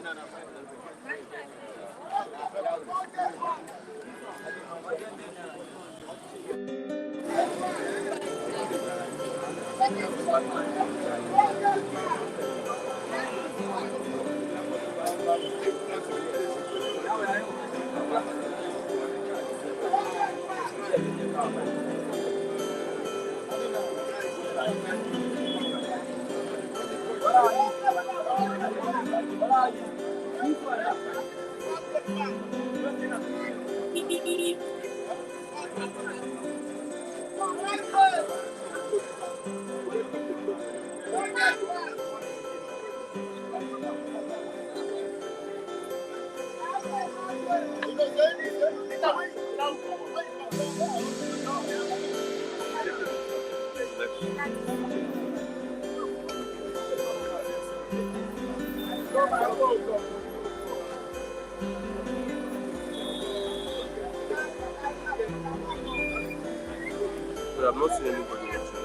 But I've not seen anybody actually.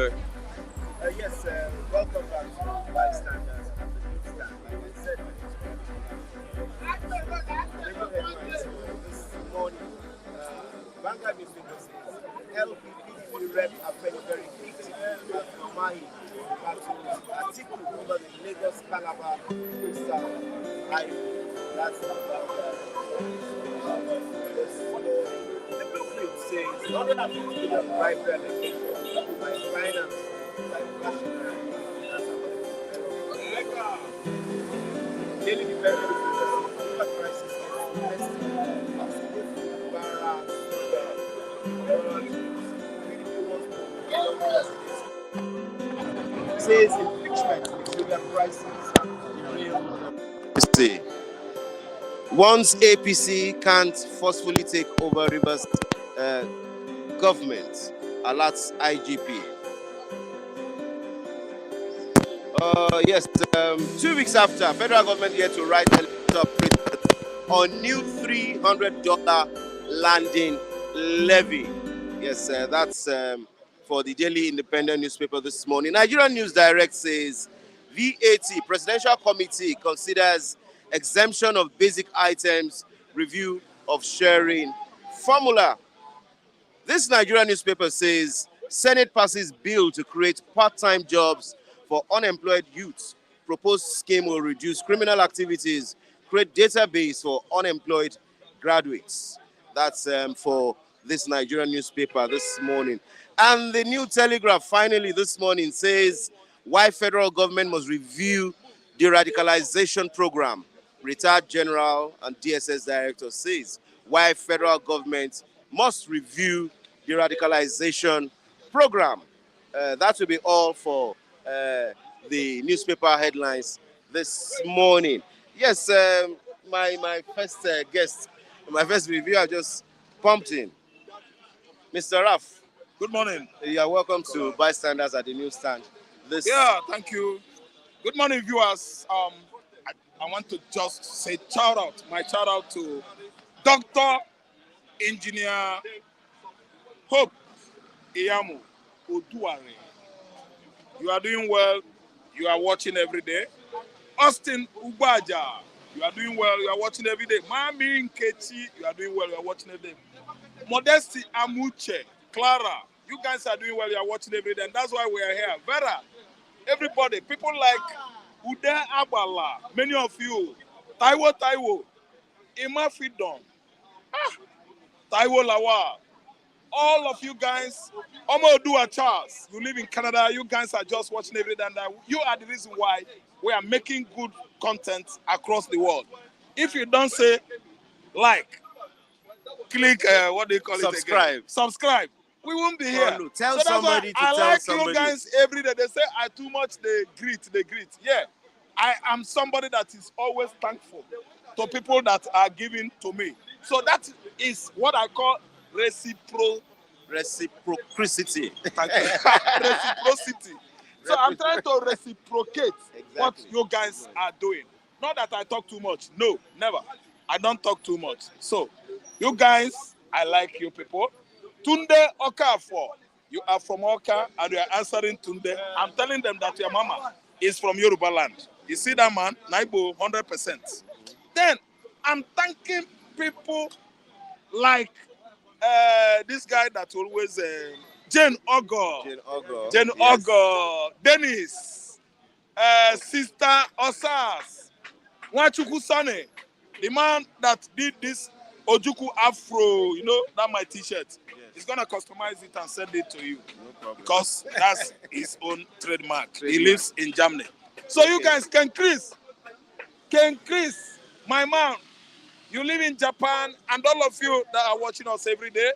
Okay. Yes, welcome back to Bystanders and the Newsstand. Like I said, major headlines this morning. Vanguard newspaper says LP PDP rep Afenifere victim at Mahi battles Atiku over the Lagos Calabar Crystal Highway. That's this morning. The blueprint says 150 million bribery allegation by finance by National. Daily Independent Fubara crisis as Fubara says impeachment Nigeria crisis. See, once APC can't forcefully take over Rivers government, alerts IGP. Yes, 2 weeks after, federal government yet to write a on new $300 landing levy. Yes, that's for the Daily Independent newspaper this morning. Nigerian News Direct says VAT Presidential Committee considers exemption of basic items, review of sharing formula. This Nigerian newspaper says Senate passes bill to create part-time jobs for unemployed youths. Proposed scheme will reduce criminal activities, create database for unemployed graduates. That's for this Nigerian newspaper this morning. And the New Telegraph finally this morning says why federal government must review de-radicalization program. Retired general and DSS director says why federal government must review the radicalization program. That will be all for the newspaper headlines this morning. Yes, my first guest, my first reviewer just pumped in. Mr. Raf. Good morning. You are welcome to Bystanders at the newsstand. Thank you. Good morning, viewers. I want to just say my shout out to Dr. Engineer Hope Iyamu Oduare. You are doing well. You are watching every day. Austin Ubaja, you are doing well. You are watching every day. Mami Nkechi, you are doing well. You are watching every day. Modesty Amuche, Clara, you guys are doing well. You are watching every day. And that's why we are here. Vera, everybody, people like Ude Abala, many of you, Taiwo, Ima Fidon, Taiwo Lawa, all of you guys, Omodua Charles, you live in Canada, you guys are just watching every day, and you are the reason why we are making good content across the world. If you don't say like, click, what do you call it again? Subscribe. We won't be here. No. Tell so somebody that's why to I tell like somebody. You guys every day. They say I too much, they greet. Yeah. I am somebody that is always thankful to people that are giving to me. So that is what I call reciprocity. Reciprocity. Reciprocity. So I'm trying to reciprocate what you guys are doing. Not that I talk too much. No, never. I don't talk too much. So, you guys, I like you people. Tunde Okafor, you are from Oka and you are answering Tunde. I'm telling them that your mama is from Yoruba land. You see that man? Naibo, 100%. Then, I'm thanking people like this guy that always, Jane Ogo, Dennis, Sister Osas, Wachuku Sane, the man that did this Ojuku Afro, you know, that my t-shirt. Yes. He's going to customize it and send it to you. No problem. Because that's his own trademark. He lives in Germany. So you guys, Ken Chris, my man, you live in Japan, and all of you that are watching us every day,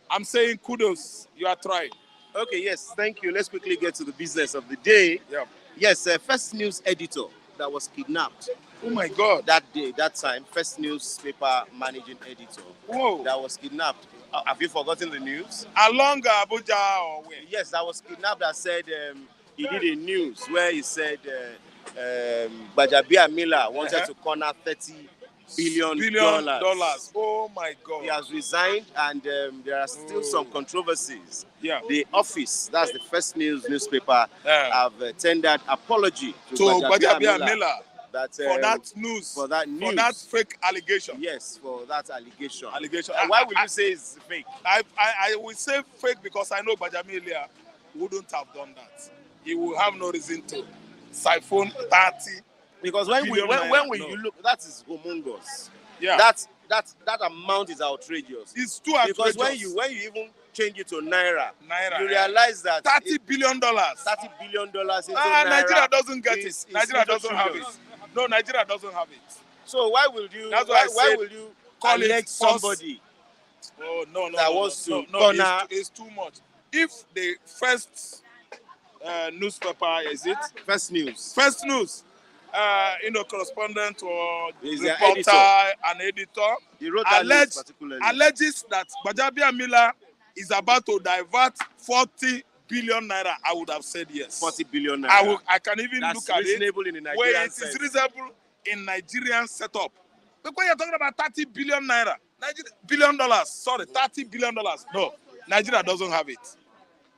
I'm saying kudos. You are trying. Okay, yes, thank you. Let's quickly get to the business of the day. Yeah. Yes, first news editor that was kidnapped. Oh my God. That day, that time, first newspaper managing editor. Whoa. That was kidnapped. Have you forgotten the news? Along Abuja or where? Yes, that was kidnapped. That said he did a news where he said Bajabia Miller wanted to corner 30 billion dollars. Oh my God. He has resigned, and there are still some controversies. Yeah. The office, that's the First News newspaper, have tendered apology to Gbajabiamila that for that news, for that fake allegation. Yes, for that allegation. Why would you say it's fake? I will say fake because I know Gbajabiamila wouldn't have done that. He will have no reason to siphon 30. Because when you look, that is humongous. Yeah. That amount is outrageous. It's too outrageous. Because when you even change it to naira, you realize that $30 billion. $30 billion into naira. Nigeria doesn't get it. Nigeria doesn't have it. No, Nigeria doesn't have it. So why will you? That's why why will you call elect somebody? Oh no, that wants to corner. It's too much. If the first newspaper First News, correspondent or reporter, an editor, he wrote that alleges that Gbajabiamila is about to divert 40 billion naira, I would have said yes. 40 billion naira. I can even look at it in the where it is reasonable in Nigerian setup. Because you're talking about 30 billion naira, billion dollars. Sorry, $30 billion. No, Nigeria doesn't have it.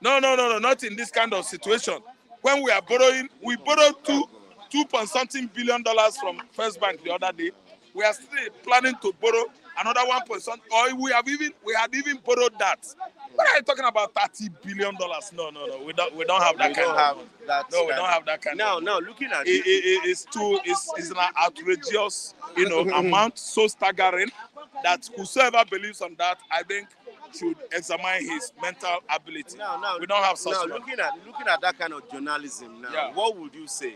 No, not in this kind of situation. When we are borrowing, we borrowed $2.something billion from First Bank the other day. We are still planning to borrow another 1%, or we had even borrowed that. What are you talking about? $30 billion? No. We don't have that kind of. We don't have that kind of. Now looking at it's an outrageous, amount, so staggering that whosoever believes on that, I think, should examine his mental ability. We don't have such. Now looking at that kind of journalism now, what would you say?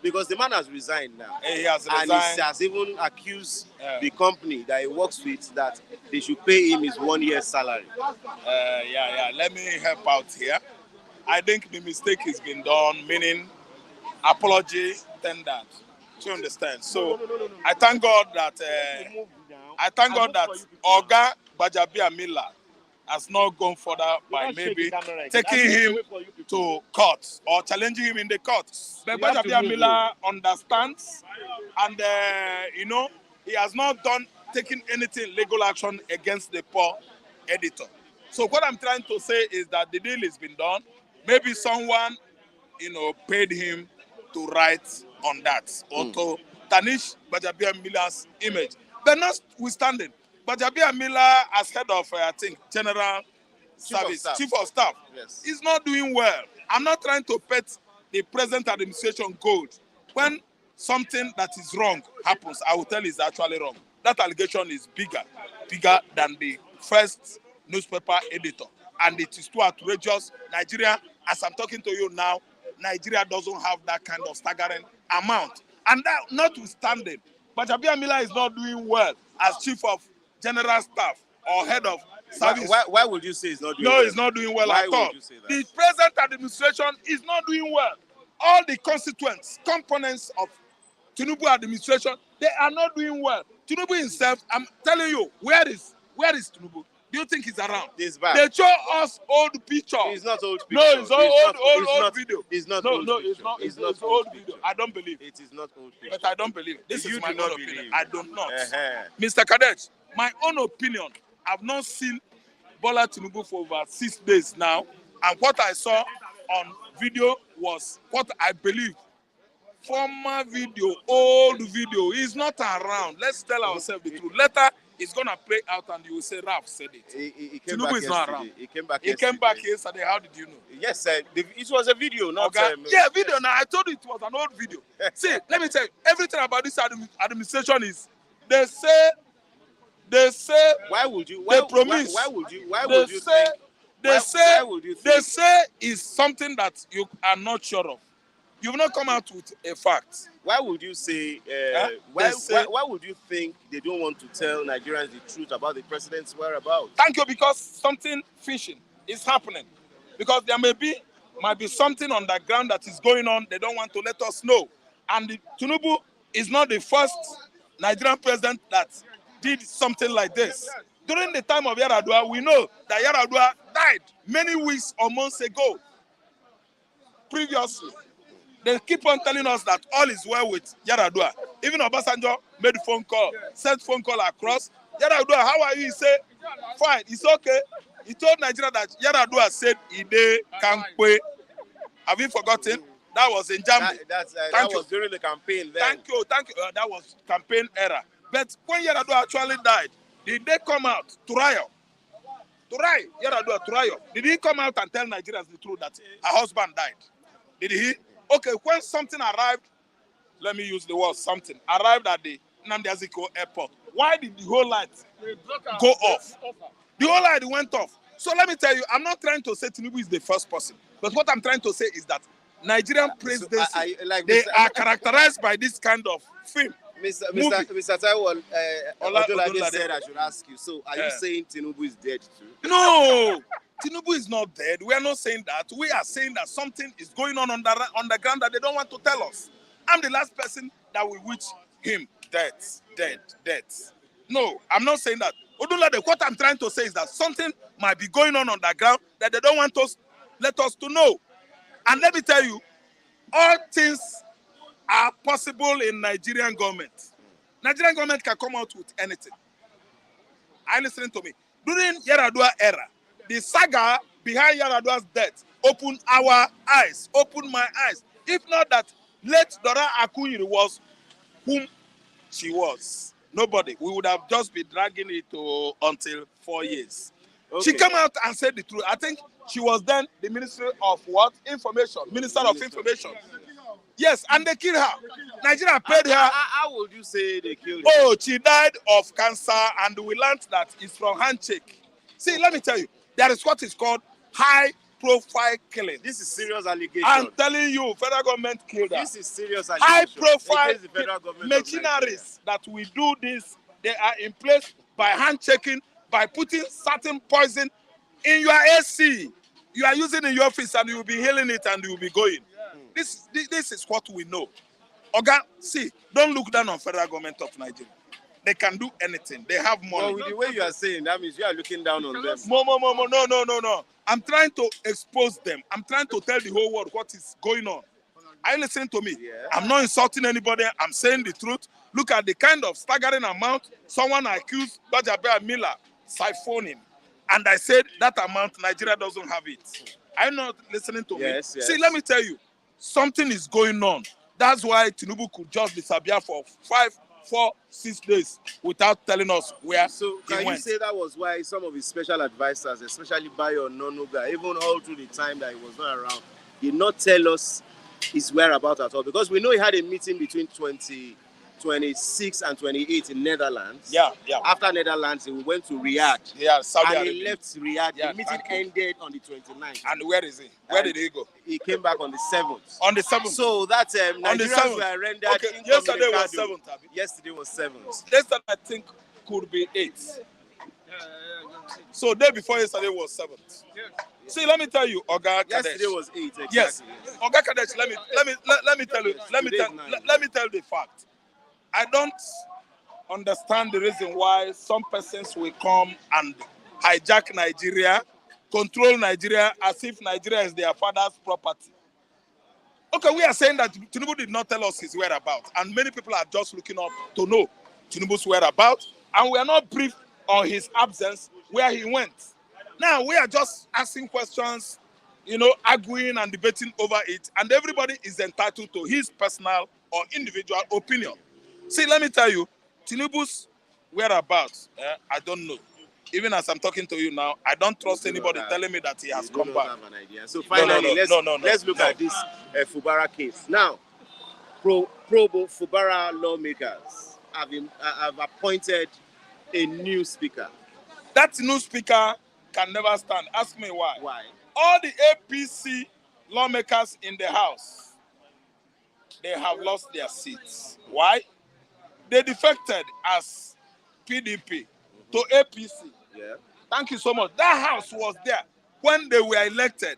Because the man has resigned now. He has resigned. And he has even accused the company that he works with that they should pay him his 1 year's salary. Let me help out here. I think the mistake has been done, meaning apology tendered. Do you understand? So I thank God that Oga Gbajabiamila has not gone further by maybe taking him to court or challenging him in the court. But Gbajabiamila understands, and he has not taken anything legal action against the poor editor. So what I'm trying to say is that the deal has been done. Maybe someone, paid him to write on that or to tarnish Gbajabiamila's image. But notwithstanding, Gbajabiamila as head of, General Service, Chief of Staff, is not doing well. I'm not trying to pet the present administration gold. When something that is wrong happens, I will tell you it's actually wrong. That allegation is bigger than the first newspaper editor. And it is too outrageous. Nigeria, as I'm talking to you now, Nigeria doesn't have that kind of staggering amount. And that notwithstanding, Gbajabiamila is not doing well as Chief of General Staff or Head of Service. Why would you say it's not doing well? No, it's not doing well at all. The present administration is not doing well. All the constituents, components of Tinubu administration, they are not doing well. Tinubu himself, I'm telling you, where is Tinubu? Do you think he's around? He's back. They show us old picture. It's not old picture. No, it's old video. It's not old picture. It's not old video. I don't believe. It is not old picture. But I don't believe. This is my own opinion. I do not. Mr. Kadet, my own opinion, I've not seen Bola Tinubu for over 6 days now. And what I saw on video was what I believe. Former video, old video. He's not around. Let's tell ourselves the truth. Later, it's going to play out and you will say, Raf said it. Tinubu is not around. He came back yesterday. How did you know? Yes, sir. It was a video, not video. Now, I told you it was an old video. See, let me tell you, everything about this administration is, they say, why would you? They promise. Why would you think? They say is something that you are not sure of. You've not come out with a fact. Why would you say? Why would you think they don't want to tell Nigerians the truth about the president's whereabouts? Thank you, because something fishy is happening. Because there might be something on the ground that is going on. They don't want to let us know. And Tinubu is not the first Nigerian president that did something like this. During the time of Yar'Adua, we know that Yar'Adua died many weeks or months ago. Previously, they keep on telling us that all is well with Yar'Adua. Even Obasanjo made phone call, sent phone call across. Yaradua, how are you? He said, fine, it's okay. He told Nigeria that Yaradua said Ide Kampe. Have you forgotten? That was in Germany. That was during the campaign then. Thank you. That was campaign era. But when Yaradua actually died, did they come out to riot? Yaradua to riot. Did he come out and tell Nigerians the truth that her husband died? Did he? Okay, when something arrived, let me use the word something, arrived at the Nnamdi Azikiwe airport, why did the whole light go off? The whole light went off. So let me tell you, I'm not trying to say Tinubu is the first person. But what I'm trying to say is that Nigerian presidents, they are characterized by this kind of film. Mr. Taiwo, Odolade said I should ask you. So are you saying Tinubu is dead too? No, Tinubu is not dead. We are not saying that. We are saying that something is going on the ground that they don't want to tell us. I'm the last person that will wish him death. No, I'm not saying that. Odolade, what I'm trying to say is that something might be going on the ground that they don't want us, let us to know. And let me tell you, all things are possible in Nigerian government. Nigerian government can come out with anything. Are you listening to me? During Yaradua era, the saga behind Yaradua's death opened our eyes, opened my eyes. If not that, late Dora Akunyiri was whom she was. Nobody. We would have just been dragging it until 4 years. Okay. She came out and said the truth. I think she was then the Minister of what? Information. Minister of Information. Yes, and they killed her. Nigeria paid her. How would you say they killed her? Oh, she died of cancer, and we learned that it's from handshake. See, let me tell you, there is what is called high-profile killing. This is serious allegation. I'm telling you, federal government killed her. This is serious allegation. High-profile machineries that we do this, they are in place by handshaking, by putting certain poison in your AC. You are using in your office and you will be healing it and you will be going. This is what we know. Oga, see, don't look down on federal government of Nigeria. They can do anything. They have money. Well, with the way you are saying, that means you are looking down on them. No. I'm trying to expose them. I'm trying to tell the whole world what is going on. Are you listening to me? Yeah. I'm not insulting anybody. I'm saying the truth. Look at the kind of staggering amount someone accused Gbajabiamila Miller siphoning. And I said that amount, Nigeria doesn't have it. Are you not listening to me? Yes. See, let me tell you, something is going on. That's why Tinubu could just disappear for 5, 4, 6 days without telling us where so he went. Can you say that was why some of his special advisors, especially Bayo Nonoga, even all through the time that he was not around, did not tell us his whereabouts at all? Because we know he had a meeting between 26 and 28 in Netherlands. Yeah. After Netherlands, he went to Riyadh. Yeah, Saudi and Arabia. he left Riyadh. Yeah, the meeting ended on the 29th. And where is he? Where did he go? He came back on the 7th. On the 7th. So that Nigerians were rendered. Okay, yesterday was 7th. Yesterday was 7th. Yesterday, I think, could be 8th. So day before yesterday was 7th. See, let me tell you, Oga Kadesh. Yesterday was 8th. Exactly. Yes, Oga Kadesh. Let me tell you. Let me tell you the fact. I don't understand the reason why some persons will come and hijack Nigeria, control Nigeria as if Nigeria is their father's property. Okay, we are saying that Tinubu did not tell us his whereabouts, and many people are just looking up to know Tinubu's whereabouts, and we are not briefed on his absence, where he went. Now, we are just asking questions, arguing and debating over it, and everybody is entitled to his personal or individual opinion. See, let me tell you, Tinubu's whereabouts, I don't know. Even as I'm talking to you now, I don't trust anybody telling me that he has come back. Have an idea. So finally, let's look at this Fubara case. Now, Fubara Lawmakers have appointed a new speaker. That new speaker can never stand. Ask me why. Why? All the APC lawmakers in the House, they have lost their seats. Why? They defected as PDP to APC. Yeah. Thank you so much. That house was there when they were elected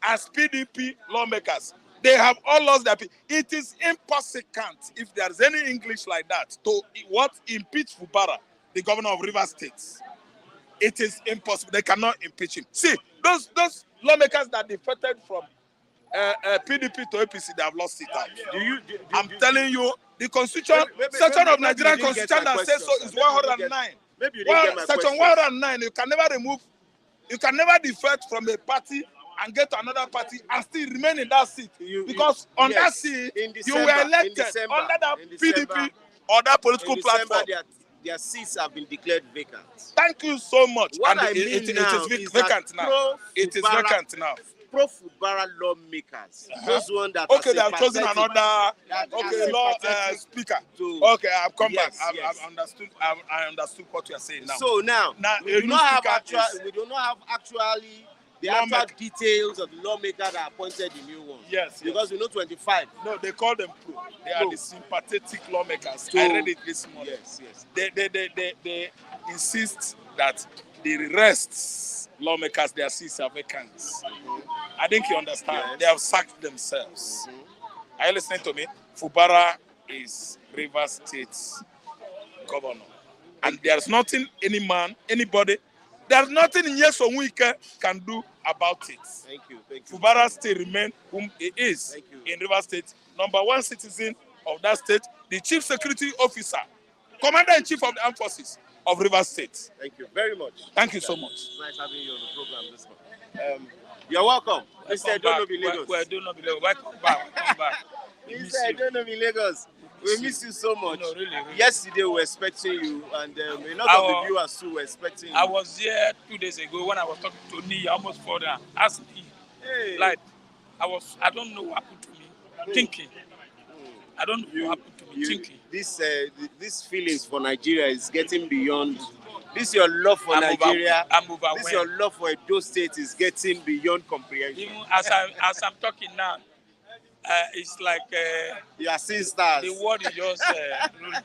as PDP lawmakers. They have all lost their people. It is impossible, if there's any English like that, to impeach Fubara, the governor of Rivers State. It is impossible. They cannot impeach him. See, those lawmakers that defected from PDP to APC, they have lost it out. I'm telling you, The Constitution, section of Nigerian Constitution that says so is 109. Maybe you didn't get my Section question. 109, you can never remove, you can never defect from a party and get to another party and still remain in that seat. Because on that seat, you were elected under that PDP or that political platform. Their seats have been declared vacant. Thank you so much. What and I mean it now is vacant now. It is vacant now. Pro-Fubara lawmakers, those ones that okay, they have chosen another law speaker. Okay, I've come back. I've understood. I understood what you are saying now. So now we do not have actually the actual details of the lawmaker that appointed the new one. Yes. Because we know 25. No, they call them pro. They are the sympathetic lawmakers. So, I read it this morning. Yes. They insist that the rest lawmakers, their seats are vacant. I think you understand. Yes. They have sacked themselves. Are you listening to me? Fubara is Rivers State's governor. And there's nothing anybody, there's nothing Nyesom Wike can do about it. Thank you. Fubara State remain whom he is in Rivers State. Number 1 citizen of that state, the chief security officer, commander-in-chief of the armed forces of Rivers State. Thank you very much. Thank you so much. Nice having you on the program this morning. You're welcome. Mr. Edonobi Lagos. Welcome back. Mr. Edonobi Lagos. We miss you so much. No, really. Yesterday we were expecting you, and a lot of the viewers too were expecting you. I was here 2 days ago when I was talking to Ni, almost for that. Asked me, like, I don't know what happened to me. Thinking. I don't know what happened to me. Thinking. This feelings for Nigeria is getting beyond. This your love for Nigeria. I'm overwhelmed. This your love for Edo State is getting beyond comprehension. Even as I'm talking now, it's like you are seeing stars. The world is just rolling,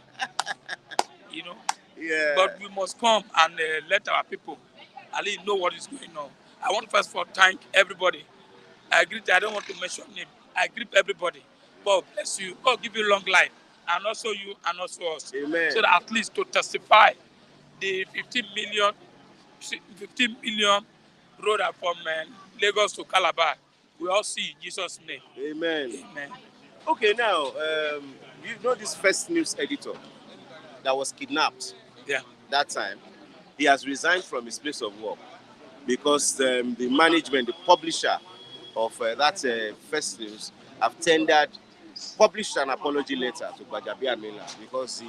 you know. Yeah. But we must come and let our people at least know what is going on. I want first of all thank everybody. I don't want to mention name. I greet everybody. God bless you. God give you long life, and also you and also us. Amen. So that at least to testify the 15 million road from Lagos to Calabar. We all see in Jesus' name. Amen. Amen. Okay, now, you know this first news editor that was kidnapped that time? He has resigned from his place of work because the management, the publisher of that first news, have published an apology letter to Gbajabiamila because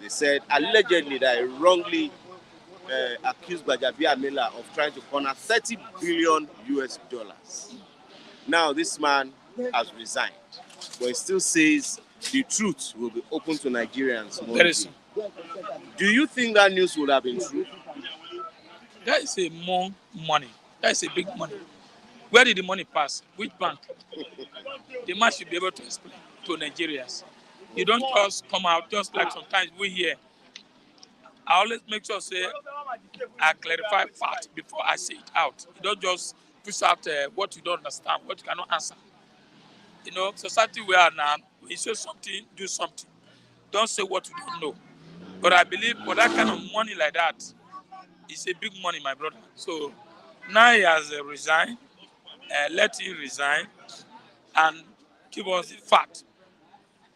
they said allegedly that he wrongly accused Gbajabiamila of trying to corner $30 billion. Now this man has resigned, but he still says the truth will be open to Nigerians. Very soon. Do you think that news would have been true? That is a more money. That is a big money. Where did the money pass? Which bank? The man should be able to explain to Nigerians. You don't just come out, just like sometimes we hear. I always make sure say I clarify facts before I say it out. You don't just push out what you don't understand, what you cannot answer. You know, society we are now, we say something, do something. Don't say what you don't know. But I believe for that kind of money like that, it's a big money, my brother. So now he has resigned. Let him resign and give us the fact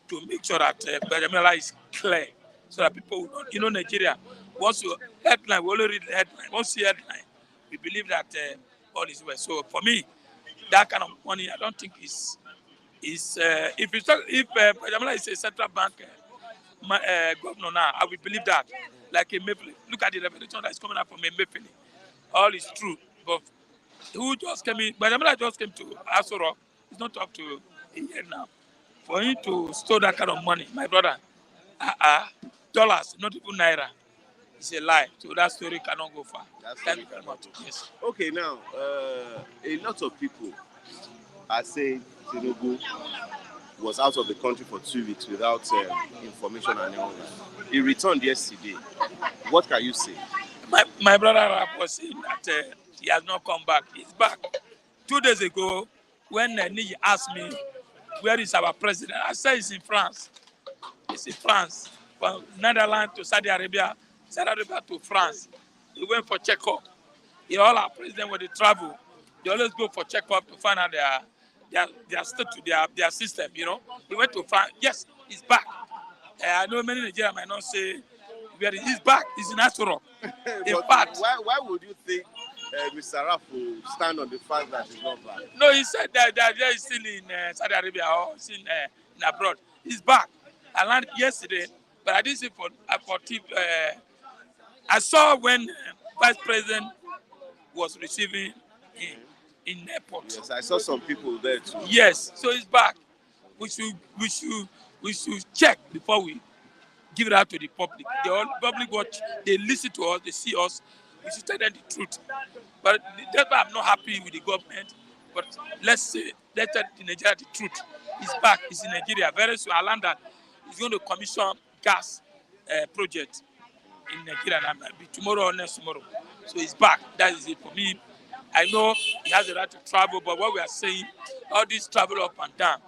to make sure that Gbajabiamila is clear so that people will know. You know, Nigeria, once you headline, we only read the headline. Once you headline, we believe that all is well. So for me, that kind of money, I don't think is if Gbajabiamila is a central bank governor now, I will believe that. Like Emefiele, look at the revelation that is coming out from Emefiele. All is true, but who just came in? Gbajabiamila just came to Aso Rock. He's not up to a year now. For him to store that kind of money, my brother, dollars, not even naira, it's a lie. So that story cannot go far. Thank you very much. Yes. Okay, now, a lot of people are saying Tinubu was out of the country for 2 weeks without information and all that. He returned yesterday. What can you say? My brother was saying that he has not come back. He's back. 2 days ago, when Niji asked me, where is our president? I said he's in France. He's in France. From Netherlands to Saudi Arabia to France. He went for checkup. All our presidents, when they travel, they always go for checkup to find out their state, their system, you know. He went to France. Yes, he's back. I know many Nigerians might not say where he's back. He's in Asoro. In But fact, why would you think Mr. Raf will stand on the fact that he's not back? no, he said that he's still in Saudi Arabia or still in abroad. He's back. I landed yesterday, but I didn't see for TV. I saw when Vice President was receiving in airport. Yes, I saw some people there too. Yes, so he's back. We should check before we give it out to the public. The public watch, they listen to us, they see us. We should tell them the truth. But that's why I'm not happy with the government. But let's tell the Nigeria the truth. He's back. He's in Nigeria. Very soon, I learned that he's going to commission gas project in Nigeria. And maybe tomorrow or next tomorrow. So he's back. That is it for me. I know he has the right to travel, but what we are saying, all this travel up and down,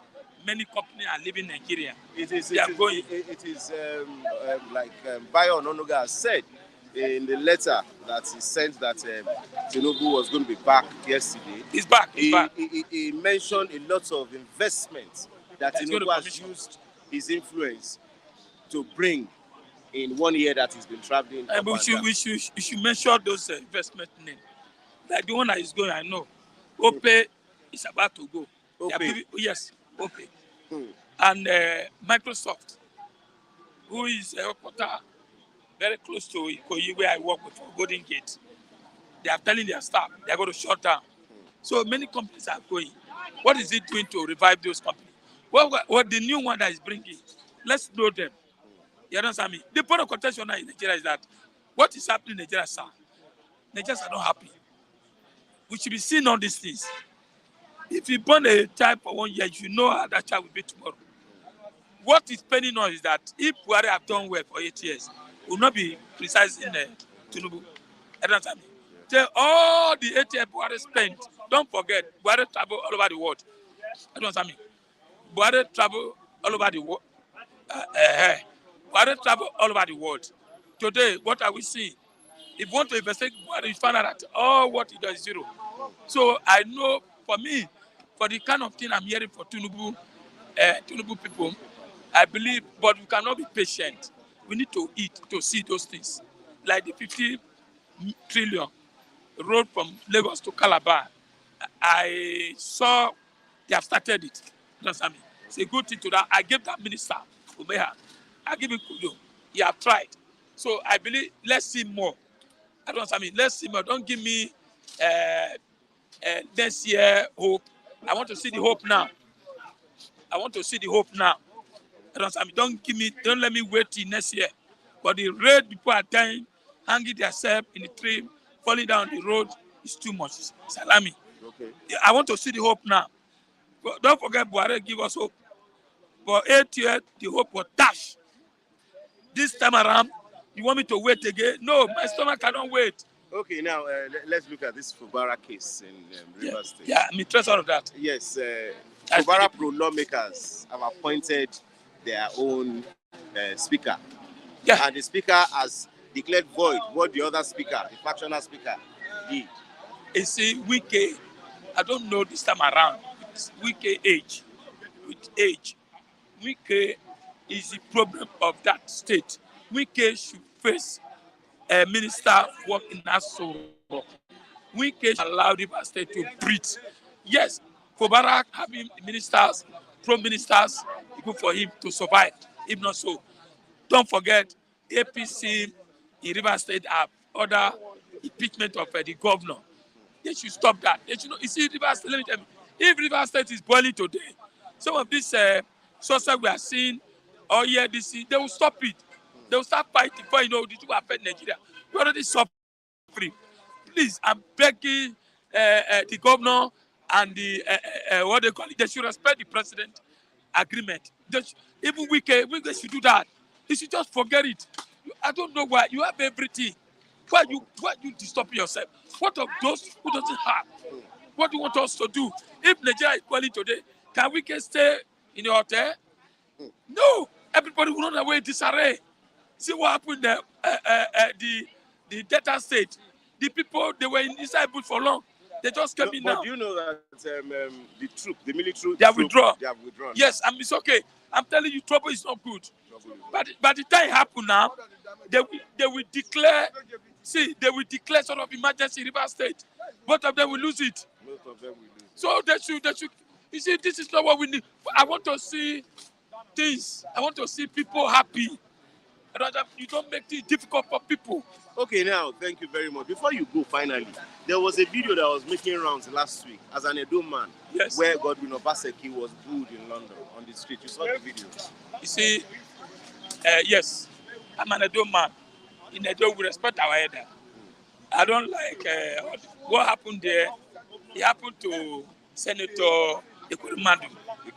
many companies are leaving Nigeria. It is like Bayo Ononuga has said in the letter that he sent that Tinubu was going to be back yesterday. He's back. He mentioned a lot of investments that Tinubu has used his influence to bring in 1 year that he's been traveling. We should mention those investment names. Like the one that is going, I know. Ope is about to go. Yes, Ope. And Microsoft, who is a reporter very close to Ikoyi, where I work with for Golden Gate. They are telling their staff they are going to shut down. So many companies are going. What is it doing to revive those companies? What the new one that is bringing? Let's know them. You understand me? The point of contention now in Nigeria is that what is happening in Nigeria, sir? Nigerians are not happy. We should be seeing all these things. If you born a child for 1 year, you know how that child will be tomorrow. What is paining us is that if Buhari have done well for 8 years, will not be precise in Tinubu. Understand me? So all the 8 years Buhari spent, don't forget, Buhari travel all over the world. Understand me? Buhari travel all over the world. Buhari travel all over the world. Today, what are we seeing? If you want to investigate Buhari, you find out that all what he does is zero. So I know, for me, for the kind of thing I'm hearing for Tinubu people, I believe, but we cannot be patient. We need to eat to see those things. Like the 50 trillion road from Lagos to Calabar. I saw they have started it. Understand me? It's a good thing to that. I gave that minister, Umeha, I give him kudo. He have tried. So I believe, let's see more. I don't understand me. Let's see more. Don't give me next year hope. I want to see the hope now. I want to see the hope now. I don't understand me. Don't let me wait till next year. But the rate people are dying, hanging themselves in the tree, falling down the road is too much. Salami. Okay. I want to see the hope now. But don't forget Buhari give us hope. For 8 years, the hope was dashed. This time around, you want me to wait again? No, my stomach cannot wait. Okay, now let's look at this Fubara case in Rivers State. Yeah, I'm interested in that. Yes, Fubara Lawmakers have appointed their own speaker. Yeah. And the speaker has declared void what the other speaker, the factional speaker, did. You see, Wike, I don't know this time around, with Wike age, Wike is the problem of that state. Wike should face a minister work in Nassau. Wike should allow the state to breathe. Yes, Fubara having ministers, pro-ministers, it's good for him to survive. If not so, don't forget, APC in Rivers State have ordered impeachment of the governor. They should stop that. They should know. You see, Rivers State, let me tell you, if Rivers State is boiling today, some of these sources we are seeing, they will stop it. They will start fighting before you know the two affect Nigeria. We already suffering. Please, I'm begging the governor and the what they call it, they should respect the president agreement. Even Wike should do that. You should just forget it. I don't know why. You have everything. Why you disturb yourself? What of those who doesn't have? What do you want us to do? If Nigeria is calling today, can we stay in the hotel? No. Everybody will run away disarray. See what happened there? The Delta State. The people, they were inside bush for long. They just came in But now. do you know that the military They have troop, withdrawn. they have withdrawn? Yes, it's okay. I'm telling you, trouble is not good. Trouble is- But by the time it happen now, they will declare. See, they will declare sort of emergency in River State. Both of them will lose it. Most of them will lose. So they should. You see, this is not what we need. I want to see things. I want to see people happy. Rather, you don't make things difficult for people. Okay, now, thank you very much. Before you go, finally, there was a video that was making rounds last week as an Edo man, Yes. where Godwin Obaseki was booed in London on the street. You saw the video. You see, yes, I'm an Edo man. In Edo, we respect our elder. I don't like what happened there. It happened to Senator Ekweremadu.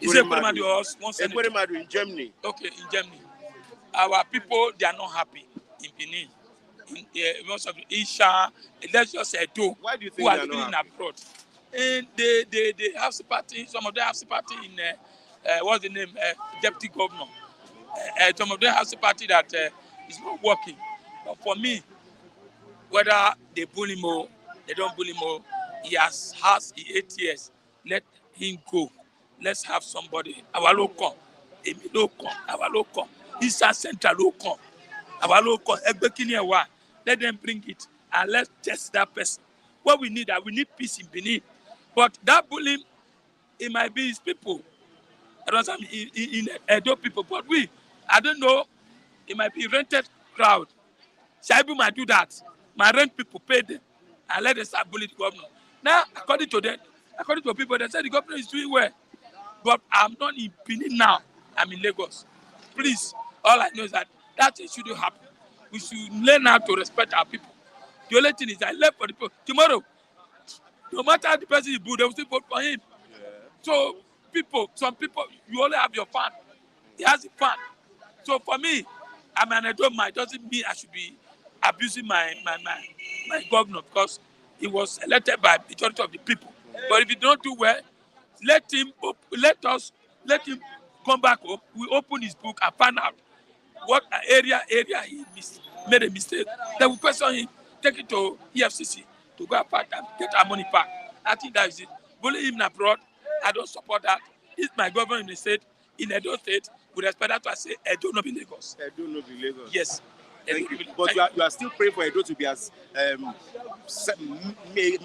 Is it Ekweremadu or one senator? Ekweremadu in Germany. Okay, in Germany. Our people, they are not happy in Benin. In most of the Isha, let's just say Edo, Why do you think who are they are living not in happy? abroad. And they have sympathy, some of them have sympathy in, what's the name, deputy governor. Some of them have sympathy that it's not working. But for me, whether they bully him or they don't bully him or he has 8 years, let him go. Let's have somebody. Our local, Emi local, our local, Eastern Central local, our local, Egbekini. Let them bring it and let's test that person. What we need, we need peace in Benin. But that bullying, it might be his people. I don't know, in Edo people, but I don't know, it might be rented crowd. Shaibu might do that. My rent people pay them and let them start bullying the governor. Now, according to people, they say the governor is doing well. But I'm not in Benin now. I'm in Lagos. Please, all I know is that thing shouldn't happen. We should learn how to respect our people. The only thing is I left for the people. Tomorrow, no matter the person is good, they will still vote for him. Yeah. So some people, you only have your fan. He has a fan. So for me, I'm an Edo man. It doesn't mean I should be abusing my governor because he was elected by the majority of the people. But if he don't do well, let him come back home. We open his book and find out what area he made a mistake. Then we question him, take it to EFCC to go back and get our money back. I think that is it. Bullying him abroad, I don't support that. He's my governor in the state, in Edo State. With respect that, I say Edo no be Lagos. Edo no be Lagos. Yes. Thank you. But you are still praying for Edo to be as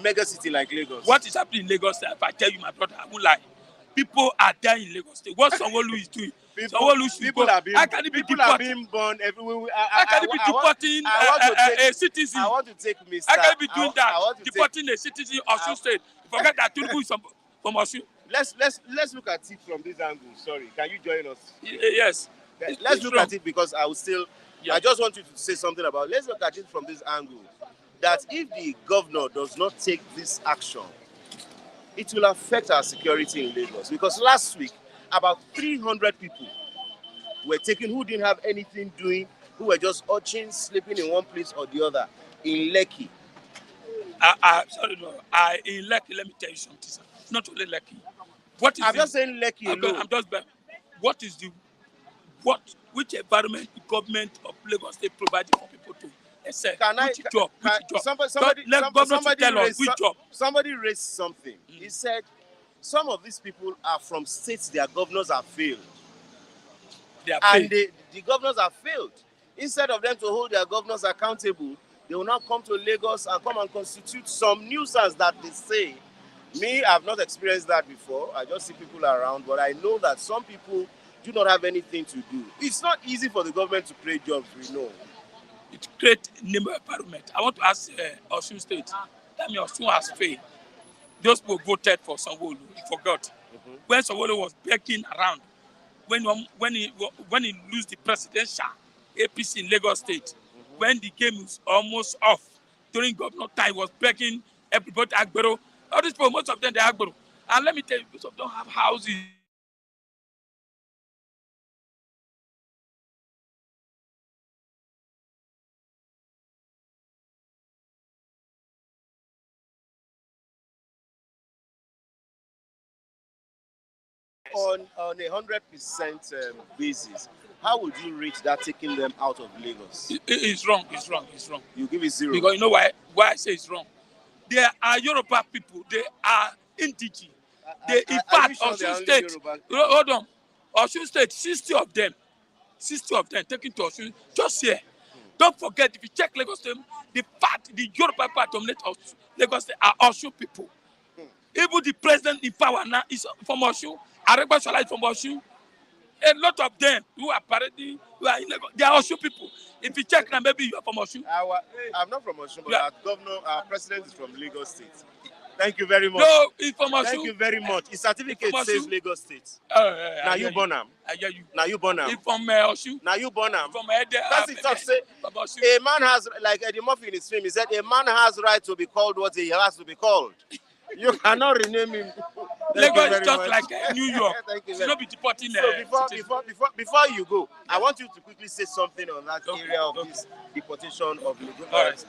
mega city like Lagos. What is happening in Lagos State? If I tell you, my brother, I won't lie. People are dying in Lagos State. What Sanwo-Olu is doing? Sanwo-Olu should go. How can he be people are deporting? being born everywhere. How can he be deporting a citizen? I want to take Mr. How can he be doing that? Deporting a citizen of Osun State. Forget that Tinubu is from Osun. Let's look at it from this angle. Sorry, can you join us? Yes. Let's look at it because I will still. Yeah. I just want you to say something about. Let's look at it from this angle. That if the governor does not take this action, it will affect our security in Lagos. Because last week, about 300 people were taken who didn't have anything doing, who were just urging, sleeping in one place or the other in Lekki. Sorry, no. In Lekki, let me tell you something, sir. It's not only Lekki. I'm just saying Lekki alone. Which environment the government of Lagos State providing for people to excel? Which job? Somebody raised something. He said some of these people are from states their governors have failed. The governors have failed. Instead of them to hold their governors accountable, they will now come to Lagos and come and constitute some nuisance that they say. Me, I've not experienced that before. I just see people around, but I know that some people do not have anything to do. It's not easy for the government to create jobs, we know. It creates neighbor environment. I want to ask Osun State. Tell me Osun has failed. Those people voted for Sanwo-Olu. You forgot. When Sanwo-Olu was begging around, when he lose the presidential APC in Lagos State, when the game was almost off, during governor time, he was begging everybody to Agbero. All these people, most of them, they are Agbero. And let me tell you, most of them have houses. On a 100% basis, how would you rate that taking them out of Lagos? It's wrong. It's wrong. You give it 0. Because you know why I say it's wrong? They are Yoruba people. They are indigenous. They, in Are you fact, sure they are Osun only State, Yoruba? hold on, Osun State, 60 of them taken to Osun, just here. Don't forget, if you check Lagos State, the Yoruba part dominate of Lagos State are Osun people. Even the president in power now is from Osun. Aregbesola is from Osun. A lot of them who are parading, who are in Lagos, they are Osun people. If you check now, maybe you are from Osun. I'm not from Osun, but Yeah. our president is from Lagos State. Thank you very much. No, he's from Osun. Thank you very much. His certificate says Lagos State. Now you born him. I hear you. Now you born He's him. from Osun. Now you born him. From Ede. That's it. Talk say From Osun. a man has, like Eddie Murphy in his film, he said a man has right to be called what he has to be called. You cannot rename him. Lagos is just like New York. Thank you. Should not be deporting. So before you go, I want you to quickly say something on that area of this deportation of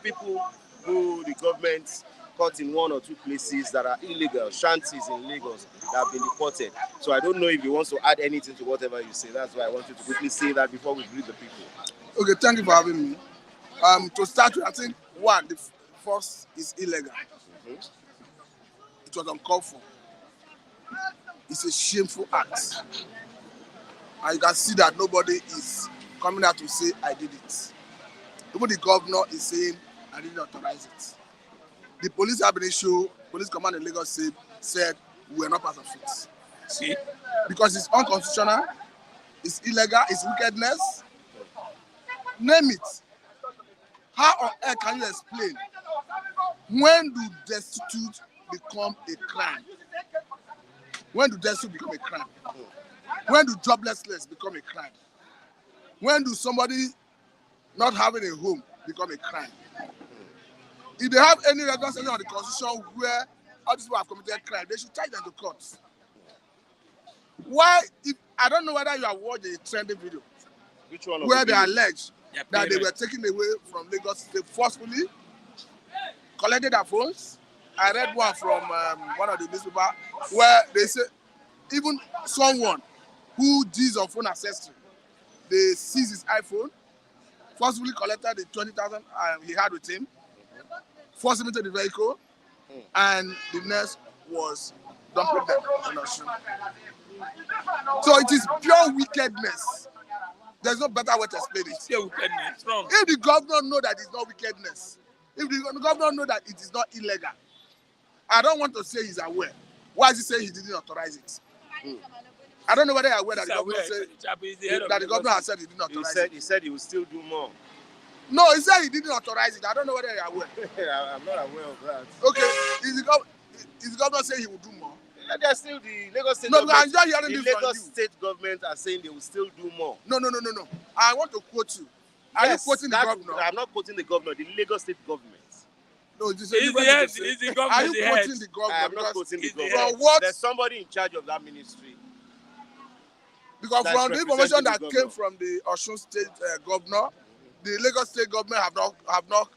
people who the government caught in one or two places that are illegal, shanties in Lagos that have been deported. So I don't know if you want to add anything to whatever you say. That's why I want you to quickly say that before we greet the people. Okay, thank you for having me. To start with, I think one, the first is illegal. It was uncalled for. It's a shameful act. And you can see that nobody is coming out to say, I did it. Even the governor is saying, I didn't authorize it. The police police command in Lagos said we are not part of it. See? Because it's unconstitutional, it's illegal, it's wickedness. Name it. How on earth can you explain when do destitute become a crime? When do destitute become a crime? When do joblessness become a crime? When do somebody not having a home become a crime? If they have any regulation on the constitution where all these people have committed crime, they should charge them to court. Why? I don't know whether you have watched a trending video. Which one? Where they allege that they were taken away from Lagos State forcefully, collected their phones. I read one from one of the newspapers where they say even someone who deals on phone accessory, they seize his iPhone, forcibly collected the 20,000 he had with him, forced him into the vehicle, and the next was dumping them in Osun. So it is pure wickedness. There's no better way to explain it. Pure wickedness. Wrong. If the governor know that it's not wickedness, if the governor know that it is not illegal, I don't want to say he's aware. Why is he saying he didn't authorize it? I don't know whether you're aware that the governor said that the governor has said he didn't authorize it. He said he will still do more. No, he said he didn't authorize it. I don't know whether you're aware. I'm not aware of that. Okay, is the governor saying he will do more? There's still the Lagos State government. I'm just the hearing this from Lagos you. State government are saying they will still do more. No. I want to quote you. Are you quoting the governor? I'm not quoting the governor, the Lagos State government. No, this Is the governor are you the quoting head? the governor? I am not quoting the governor. From what? There's somebody in charge of that ministry. Because that's from the information that the came from the Osun State governor, the Lagos State government have not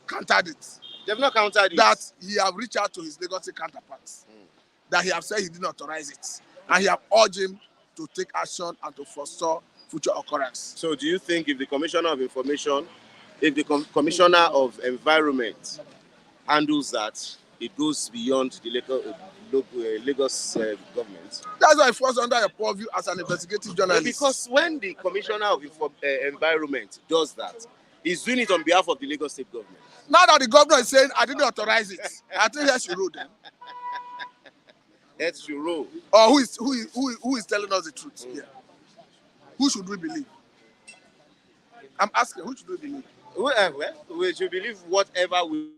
countered it. They've not countered it. That he have reached out to his Lagos State counterparts. That he have said he didn't authorize it. And he have urged him to take action and to forestall future occurrence. So do you think if the Commissioner of Information, if the Commissioner of Environment handles that, it goes beyond the Lagos government? That's why it falls under your purview as an investigative journalist. Because when the Commissioner of Environment does that, he's doing it on behalf of the Lagos State government. Now that the governor is saying, I didn't authorize it, I think he should rule them. That's your role. Or who is telling us the truth here? Who should we believe? I'm asking, who should we believe? We should believe whatever we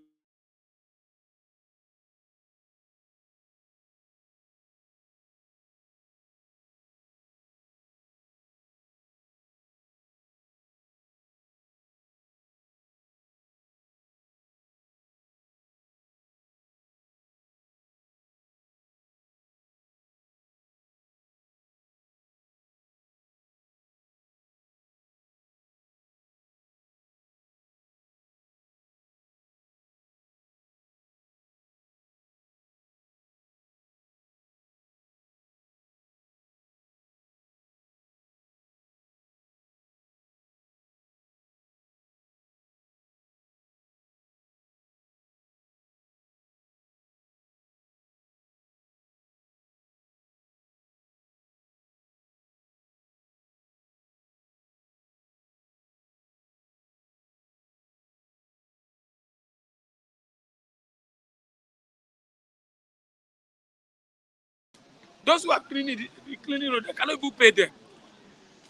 Those who are cleaning the road, they cannot even pay them.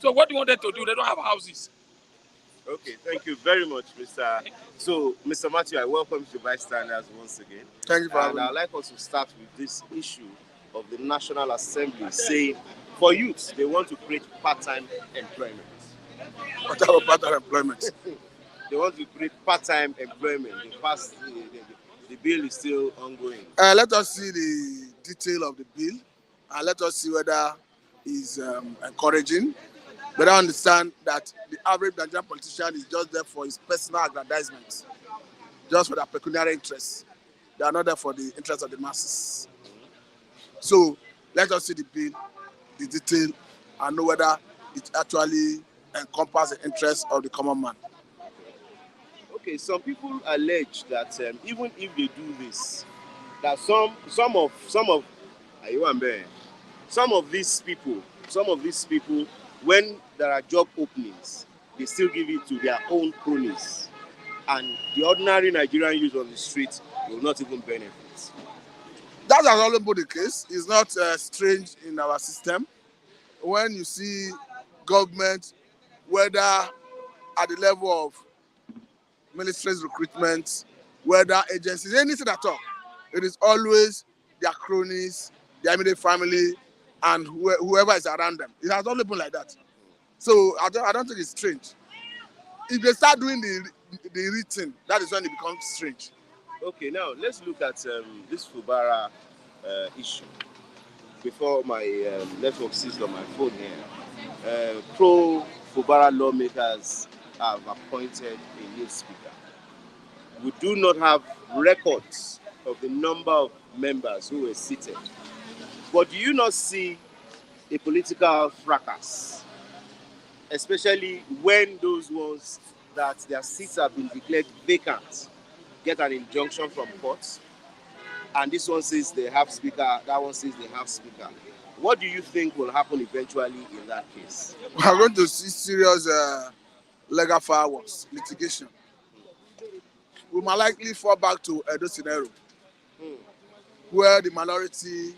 So what do you want them to do? They don't have houses. Okay, thank you very much, Mr. So, Mr. Matthew, I welcome you to Bystanders once again. Thank you for having And me. I'd like us to start with this issue of the National Assembly saying for youth, they want to create part-time employment. What type of part-time employment? They want to create part-time employment. The bill is still ongoing. Let us see the detail of the bill, and let us see whether it's encouraging. But I understand that the average Nigerian politician is just there for his personal aggrandizement, just for their pecuniary interests. They are not there for the interests of the masses. So let us see the bill, the detail, and know whether it actually encompasses the interests of the common man. Okay, some people allege that even if they do this, that some of these people, when there are job openings, they still give it to their own cronies, and the ordinary Nigerian youth on the street will not even benefit. That has always been the case. It's not strange in our system. When you see government, whether at the level of ministries recruitment, whether agencies, anything at all, it is always their cronies, their immediate family, and whoever is around them. It has always been like that. So I don't think it's strange. If they start doing the written, that is when it becomes strange. Okay, now let's look at this Fubara issue. Before my network seized on my phone here, pro-Fubara lawmakers have appointed a new speaker. We do not have records of the number of members who were seated. But do you not see a political fracas, especially when those ones that their seats have been declared vacant get an injunction from courts, and this one says they have speaker, that one says they have speaker? What do you think will happen eventually in that case? We are going to see serious legal fireworks, litigation. We might likely fall back to Edo scenario, where the minority,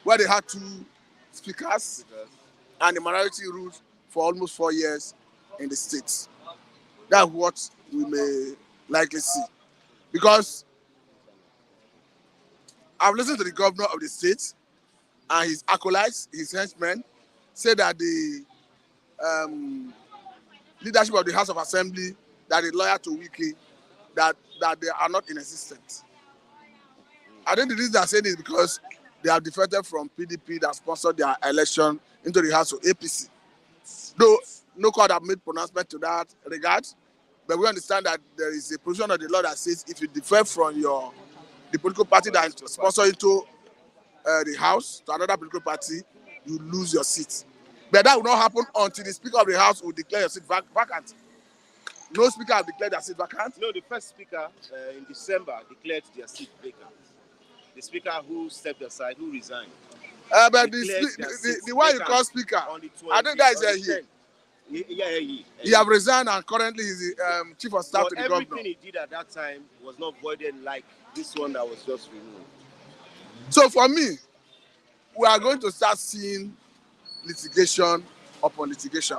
where they had 2 speakers, and the minority ruled for almost 4 years in the states. That's what we may likely see. Because I've listened to the governor of the state and his acolytes, his henchmen, say that the leadership of the House of Assembly, that is loyal to Wiki, that they are not in existence. I think the reason they're saying is because they have defected from PDP that sponsored their election into the House of APC. Though no court have made pronouncement to that regard, but we understand that there is a provision of the law that says if you defect from the political party that sponsors you to the House to another political party, you lose your seat. But that will not happen until the Speaker of the House will declare your seat vacant. No speaker has declared their seat vacant. No, the first speaker in December declared their seat vacant. The speaker who stepped aside, who resigned. But the one you call speaker, I think that is he. He have resigned and currently he's the chief of staff to the governor. Everything he did at that time was not voided like this one that was just removed. So for me, we are going to start seeing litigation upon litigation.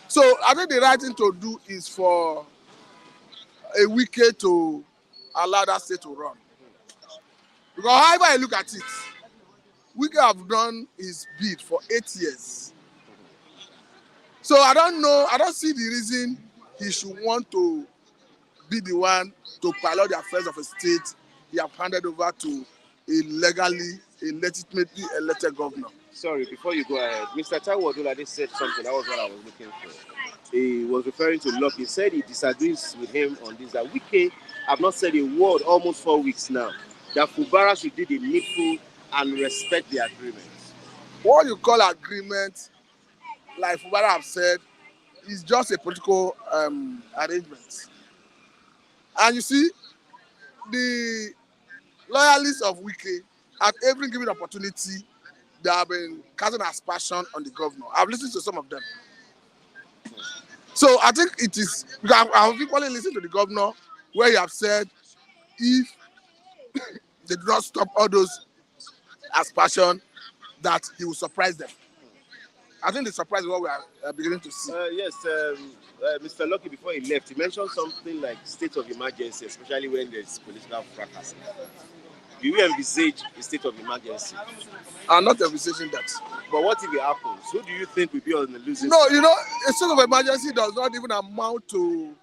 So I think the right thing to do is for a Wike to allow that state to run. Because however I look at it, Wike have done his bid for 8 years. So I don't see the reason he should want to be the one to pilot the affairs of a state he have handed over to a legitimately elected governor. Sorry, before you go ahead, Mr. Taiwo Odulade said something. That was what I was looking for. He was referring to Locke. He said he disagrees with him on this, that Wike have not said a word almost 4 weeks now, that Fubara should do the needful and respect the agreement. What you call agreement, like Fubara have said, is just a political arrangement. And you see, the loyalists of Wike, at every given opportunity, they have been casting aspersion on the governor. I've listened to some of them. So I think it is, because I've equally listened to the governor where he have said if they do not stop all those aspersion, that he will surprise them. I think the surprise is what we are beginning to see. Yes, Mr. Lucky, before he left, he mentioned something like state of emergency, especially when there's political fracas. Do you envisage a state of emergency? I'm not envisaging that. But what if it happens? Who do you think will be on the losing No, side? you know, a state of emergency does not even amount to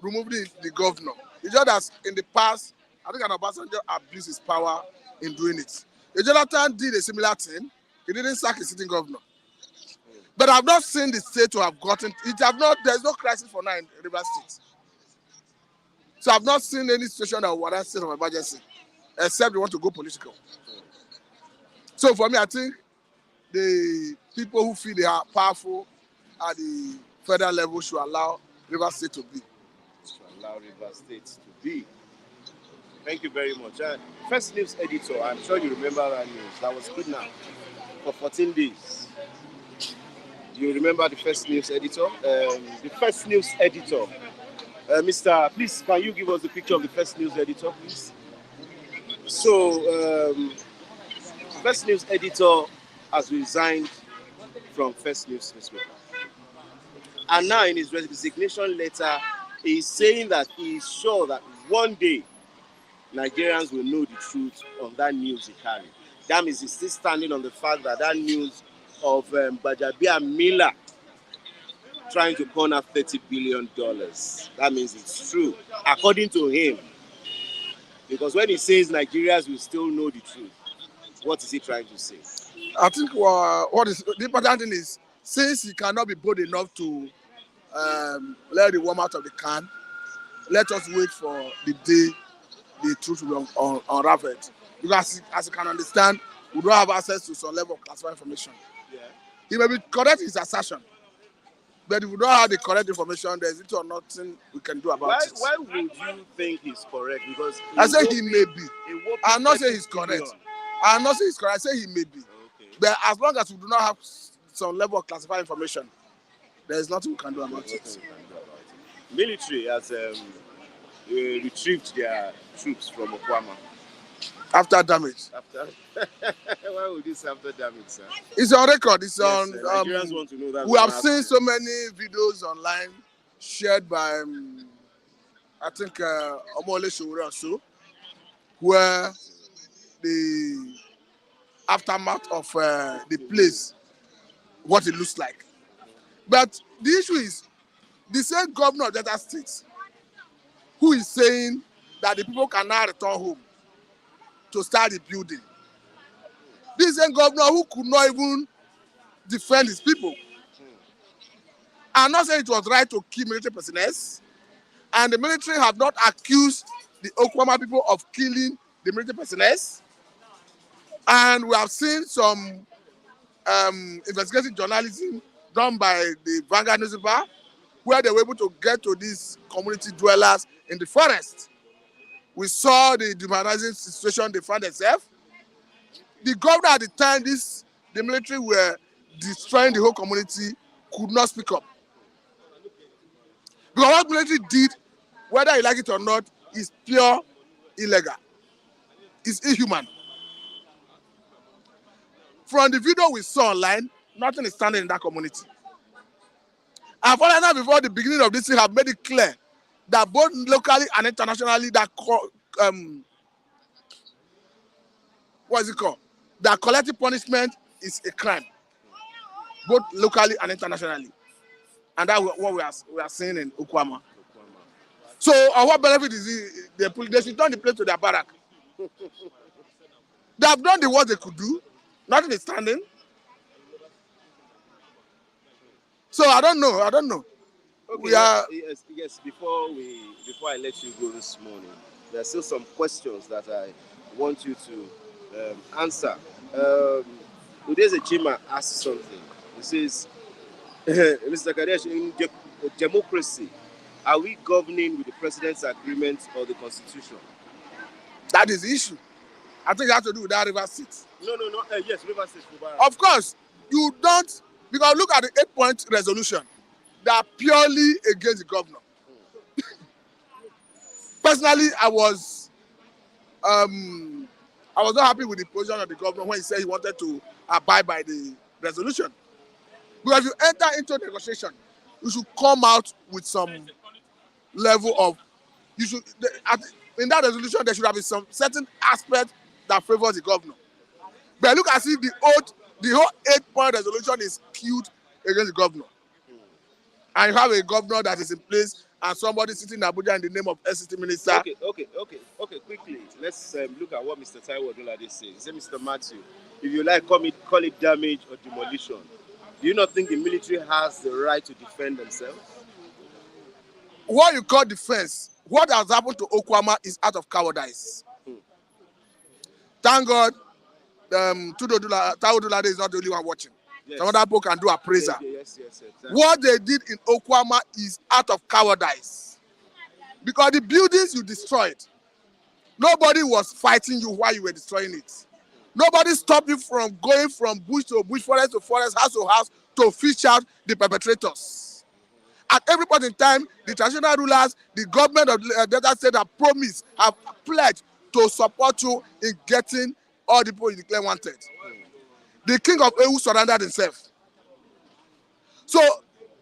removing the governor. It's just that in the past, I think an Obasanjo abused his power in doing it. Jonathan did a similar thing. He didn't sack his sitting governor. But I've not seen the state to have gotten it. There's no crisis for now in Rivers State. So I've not seen any situation that warrants state of emergency, except they want to go political. So for me, I think the people who feel they are powerful at the federal level should allow Rivers State to be. Allow Rivers State to be. Thank you very much. First News editor, I'm sure you remember that news. That was kidnapped for 14 days. Do you remember the First News editor? The First News editor. Mr. Please, can you give us the picture of the First News editor, please? So, First News editor has resigned from First News newspaper. And now in his resignation letter, he is saying that he is sure that one day Nigerians will know the truth on that news he carried. That means he's still standing on the fact that that news of Bajabia Miller trying to corner $30 billion. That means it's true, according to him. Because when he says Nigerians will still know the truth, what is he trying to say? I think what is the important thing is, since he cannot be bold enough to let the worm out of the can, let us wait for the day the truth will be unraveled. Because as you can understand, we don't have access to some level of classified information. Yeah. He may be correct in his assertion, but if we don't have the correct information, there's little or nothing we can do about it. Why would you think he's correct? Because I say he may be. I'm not saying he's correct. I'm not saying he's correct. I say he may be. Okay. But as long as we do not have some level of classified information, there is nothing we can do about it. Military has retrieved their troops from Okwama. After damage. Why would this after damage, sir? It's on record. It's on. Nigerians want to know that. We have seen so many videos online shared by, I think, Omole Showura also, where the aftermath of the place, what it looks like. But the issue is, the same governor of Delta State, who is saying that the people can now return home to start the building. This same governor who could not even defend his people. I'm not saying it was right to kill military personnel, and the military have not accused the Okwama people of killing the military personnel. And we have seen some investigative journalism done by the Vanguard newspaper, where they were able to get to these community dwellers in the forest. We saw the dehumanizing situation they found themselves. The governor at the time the military were destroying the whole community could not speak up. Because what military did, whether you like it or not, is pure illegal. It's inhuman. From the video we saw online, nothing is standing in that community. And finally, before the beginning of this thing, have made it clear that both locally and internationally, that what is it called? That collective punishment is a crime, both locally and internationally, and that's what we are seeing in Okwama. So, what benefit is it? They should turn the place to their barrack. They have done the work they could do. Nothing is standing. So I don't know. Okay, yes. Before I let you go this morning, there are still some questions that I want you to answer. Udeze Chima asked something. He says, Mr. Kadesh, in democracy, are we governing with the president's agreement or the constitution? That is the issue. I think it has to do with that Rivers State. No. Yes, Rivers State. Fubara. Of course, you don't, because look at the 8-point resolution. They are purely against the governor. Personally, I was I was not happy with the position of the governor when he said he wanted to abide by the resolution. Because if you enter into negotiation, you should come out with some level of, in that resolution there should have been some certain aspect that favors the governor. But look as if the whole 8-point resolution is skewed against the governor. And you have a governor that is in place and somebody sitting in Abuja in the name of SCT minister. Okay. Quickly, let's look at what Mr. Taiwo Odunlade says. He said, Mr. Matthew, if you like, call it damage or demolition. Do you not think the military has the right to defend themselves? What you call defense, what has happened to Okwama is out of cowardice. Thank God, Taiwo Odunlade is not the only one watching. Yes. Some other people can do appraisal. Yes, exactly. What they did in Okwama is out of cowardice. Because the buildings you destroyed, nobody was fighting you while you were destroying it. Nobody stopped you from going from bush to bush, forest to forest, house to house to fish out the perpetrators. At every point in time, the traditional rulers, the government of Delta State have promised, have pledged to support you in getting all the people you declare wanted. The king of Ewu surrendered himself. So,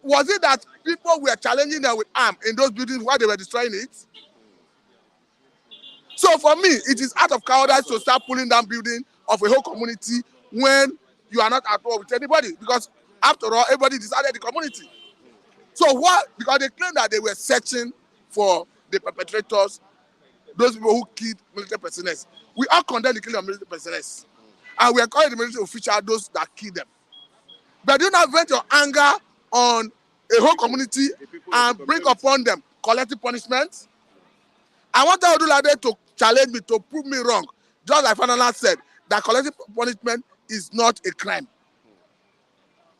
was it that people were challenging them with arms in those buildings while they were destroying it? So, for me, it is out of cowardice to start pulling down buildings of a whole community when you are not at war with anybody. Because, after all, everybody decided the community. So, what? Because they claimed that they were searching for the perpetrators, those people who killed military personnel. We all condemn the killing of military personnel. And we are calling the military to fish out those that kill them. But do not vent your anger on a whole community and bring upon them collective punishment. I want Odunlade to challenge me, to prove me wrong. Just like Fanala said, that collective punishment is not a crime.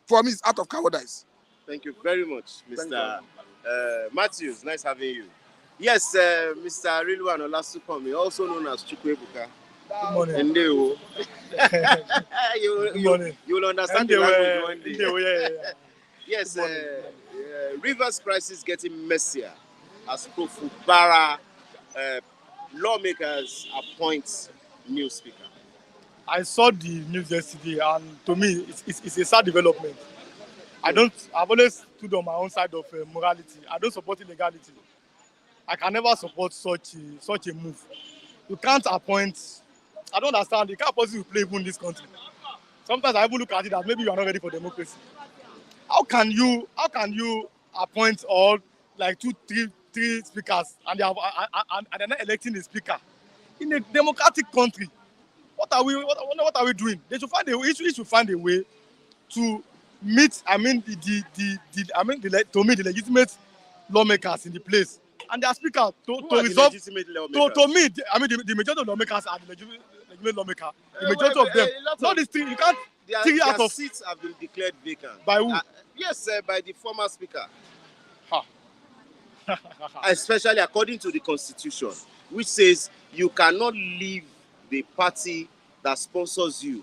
For me, it's out of cowardice. Thank you very much, Mr. Matthews. Nice having you. Yes, Mr. Rilwan Olasupomi, also known as Chukwebuka. Good morning. You will understand the language one day. Yes, Rivers crisis getting messier as Fubara Lawmakers Appoints new speaker. I saw the news yesterday, and to me, it's a sad development. I've always stood on my own side of morality. I don't support illegality. I can never support such a move. You can't appoint. I don't understand. You can't possibly play even in this country. Sometimes I even look at it as maybe you are not ready for democracy. How can you appoint all like three speakers and they're not electing a speaker in a democratic country? What are we doing? They should find a way. Each should find a way to meet. The legitimate lawmakers in the place and their speaker to resolve. To me, the majority of lawmakers are the legitimate lawmaker. The majority of them. Not these three. You can't. Their seats have been declared vacant. By who? Yes, by the former speaker. Especially according to the constitution, which says you cannot leave the party that sponsors you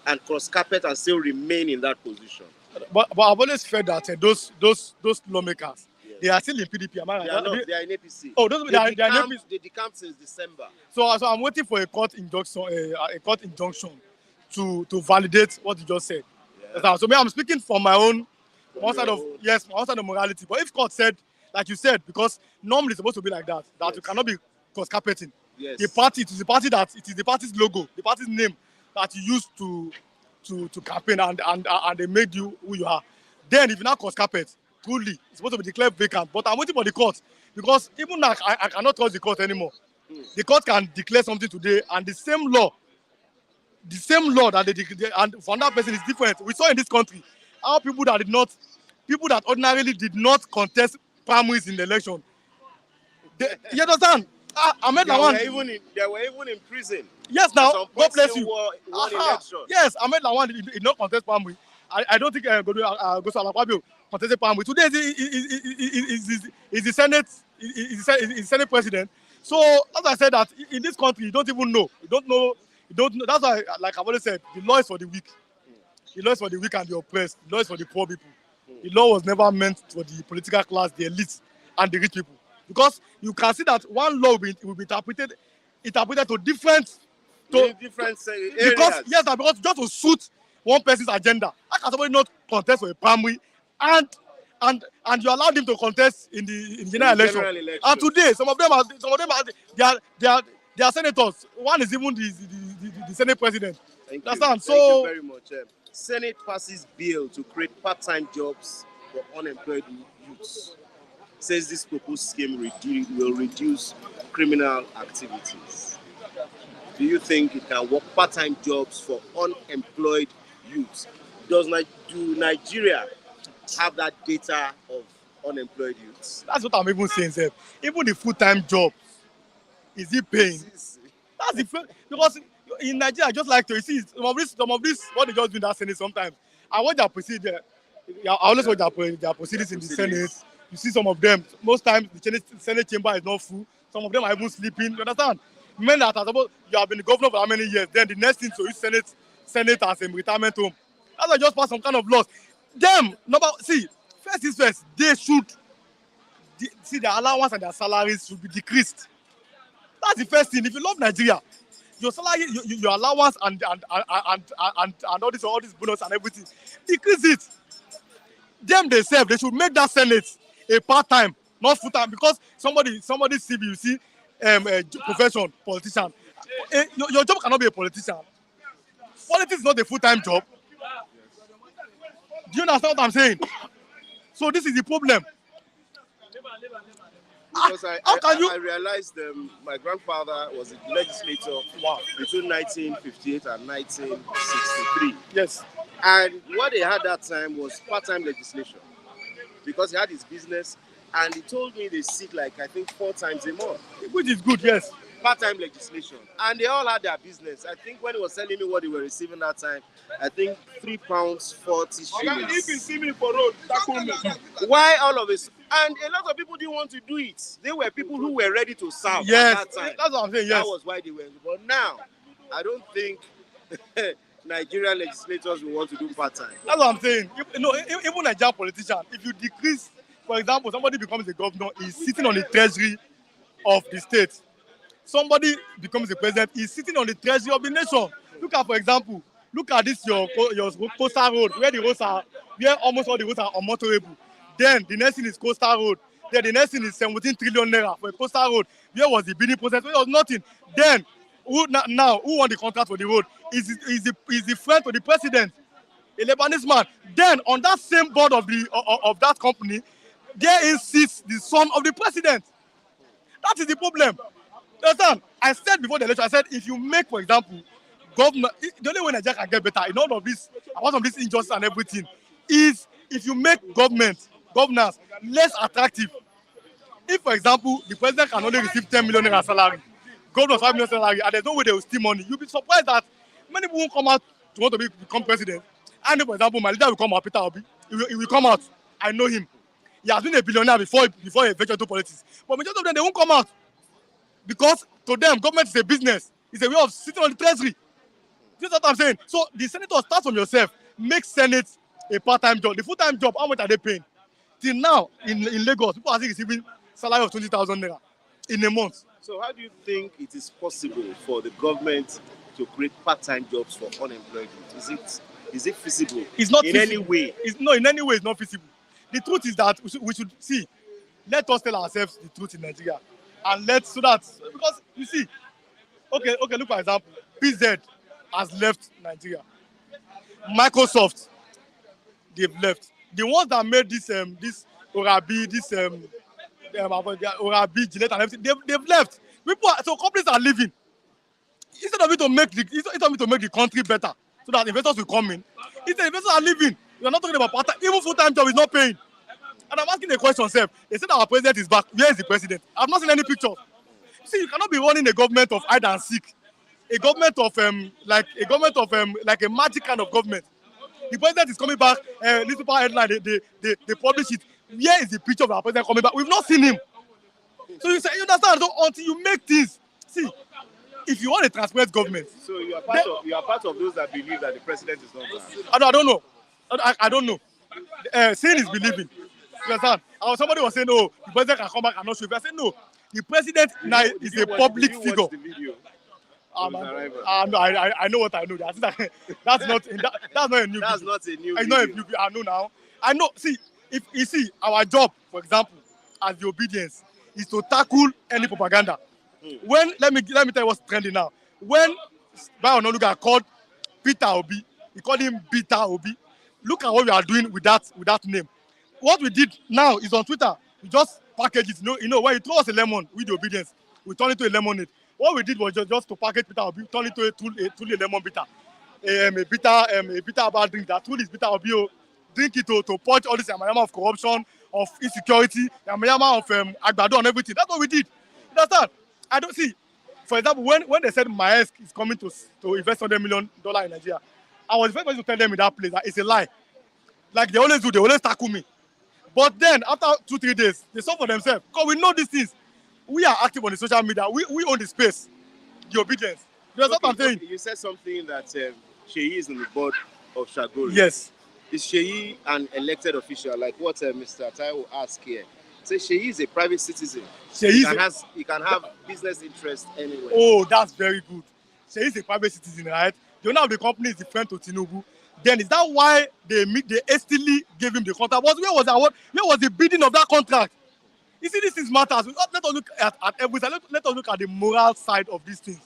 and cross carpet and still remain in that position. But I've always felt that those lawmakers, yes, they are still in PDP. Am I right? They are in APC. Oh, they are in APC. They decamped since December. So I'm waiting for a court injunction to validate what you just said. Yeah. So I'm speaking from my own one side of morality. But if court said, like you said, because normally it's supposed to be like that yes, you cannot be cross carpeting. Yes. It is the party's logo, the party's name that you used to campaign and they made you who you are. Then if you now cross carpet, truly it's supposed to be declared vacant. But I'm waiting for the court because even now I cannot trust the court anymore. The court can declare something today and the same law that they declare and for another person is different. We saw in this country how people that ordinarily did not contest primaries in the election. You understand? Ahmed Lawan. They were even in prison. Yes, now God bless you. Yes, Ahmed Lawan did not contest primary. I don't think Gosu Alakpabio contested primary. Today is the Senate president. So as I said that in this country you don't even know. You don't know. That's why, like I've always said, the law is for the weak. The law is for the weak and the oppressed. The law is for the poor people. The law was never meant for the political class, the elites, and the rich people. Because you can see that one law will be interpreted to different different areas. Because just to suit one person's agenda. How can somebody not contest for a primary and you allowed him to contest in the general election? And today, some of them are they are senators. One is even the Senate president. Thank Understand? you very much. Senate passes bill to create part-time jobs for unemployed youths. Says this proposed scheme will reduce criminal activities. Do you think it can work? Part-time jobs for unemployed youths. Do Nigeria have that data of unemployed youths? That's what I'm even saying, sir. Even the full-time job, is it paying? That's the because in Nigeria, I just like to see some of this what they just do in that Senate sometimes. I watch their procedure. I always watch their proceedings in the Senate. You see some of them. Most times the Senate chamber is not full. Some of them are even sleeping. You understand? Men that are supposed you have been the governor for how many years? Then the next thing to use Senate as a retirement home. That's why just pass some kind of laws. First is first. They should see their allowance and their salaries should be decreased. That's the first thing. If you love Nigeria, your salary, your allowance and all this bonus and everything, decrease it. Them themselves, they should make that Senate a part-time, not full-time, because somebody CV, you see, profession, politician. Your job cannot be a politician. Politics is not a full-time job. Do you understand what I'm saying? So this is the problem. Because I realized my grandfather was a legislator between 1958 and 1963. Yes. And what they had that time was part-time legislation. Because he had his business, and he told me they sit like, I think, 4 times a month. Which is good, yes. Part-time legislation. And they all had their business. I think when he was telling me what they were receiving that time, I think £3.40. If you see me for road, tackle me. Why all of this? And a lot of people didn't want to do it. They were people who were ready to serve yes. at that time. That's what I'm saying, yes. That was why they were. But now, I don't think Nigerian legislators will want to do part-time. That's what I'm saying. Even Nigerian politician, if you decrease, for example, somebody becomes a governor, he's sitting on the treasury of the state. Somebody becomes a president, he's sitting on the treasury of the nation. Look at, for example, this your coastal road, where almost all the roads are unmotorable. Then the next thing is coastal road. Then the next thing is 17 trillion naira for a coastal road. Where was the bidding process? There was nothing. Then who won the contract for the road? Is the friend to the president, a Lebanese man. Then on that same board of that company, there sits the son of the president. That is the problem. Understand? I said before the election, I said if you make, for example, government, the only way Nigeria can get better in all of this, apart from this injustice and everything, is if you make governance less attractive. If, for example, the president can only receive 10 million naira salary, governors 5 million salary, and there's no way they will steal money, you'll be surprised that many people won't come out to want to become president. And for example, my leader will come out, Peter Obi, he will come out. I know him. He has been a billionaire before he ventured into politics. But majority of them, they won't come out. Because to them, government is a business. It's a way of sitting on the treasury. This is what I'm saying. So the senator starts from yourself. Make Senate a part-time job. The full-time job, how much are they paying? Till now, in Lagos, people are still receiving salary of 20,000 naira in a month. So how do you think it is possible for the government to create part-time jobs for unemployed youth? Is it feasible? It's not in feasible. Any way? In any way, it's not feasible. The truth is that we should see. Let us tell ourselves the truth in Nigeria. And because you see, okay, look for example, PZ has left Nigeria. Microsoft, they've left. The ones that made this Orabi, Orabi, Gillette and everything, they've left. So companies are leaving. Instead of it to make the country better, so that investors will come in. Instead, investors are leaving. We are not talking about part-time. Even full-time job is not paying. And I'm asking a question, sir. They said our president is back. Where is the president? I've not seen any picture. See, you cannot be running a government of hide and seek. A government of like a magic kind of government. The president is coming back. Newspaper headline, they publish it. Where is the picture of our president coming back? We've not seen him. So you understand? So until you make things, see, if you want a transparent government. So you are part of those that believe that the president is not back. I don't know. I don't know. Saying is believing. You understand? Somebody was saying, "Oh, the president can come back and not show." I said, "No, the president now is a public figure." I know what I know. That's not that's not a new. That's video. not a new It's video. not a new video. I know now. I know. See, if you see our job, for example, as the obedience, is to tackle any propaganda. When let me tell you what's trending now. When Bayo Onanuga called Peter Obi, he called him Peter Obi. Look at what we are doing with that name. What we did now is on Twitter. We just package it. When you throw us a lemon with the obedience, we turn it to a lemonade. What we did was just to package Peter Obi, turn it to a lemon bitter. A bitter about drink. That truly is bitter Obi. Drink it to purge all this yamayama of corruption, of insecurity, yamayama of agbado and everything. That's what we did. You understand? I don't see. For example, when they said Maersk is coming to invest $100 million in Nigeria, I was the first person to tell them in that place that it's a lie. Like they always do, they always tackle me. But then after 2-3 days, they saw for themselves. Because we know these things. We are active on the social media. We own the space, the obedience. That's what I'm saying. You said something that Sheyi is on the board of Shagori. Yes. Is Sheyi an elected official, like what Mr. Taiwo asked here? Say Sheyi is a private citizen. He can have business interest anywhere. Oh, that's very good. Sheyi is a private citizen, right? The owner of the company is the friend to Tinubu. Then is that why they hastily gave him the contract? Where was the bidding of that contract? You see, these things matters. Let us look at everything. Let us look at the moral side of these things.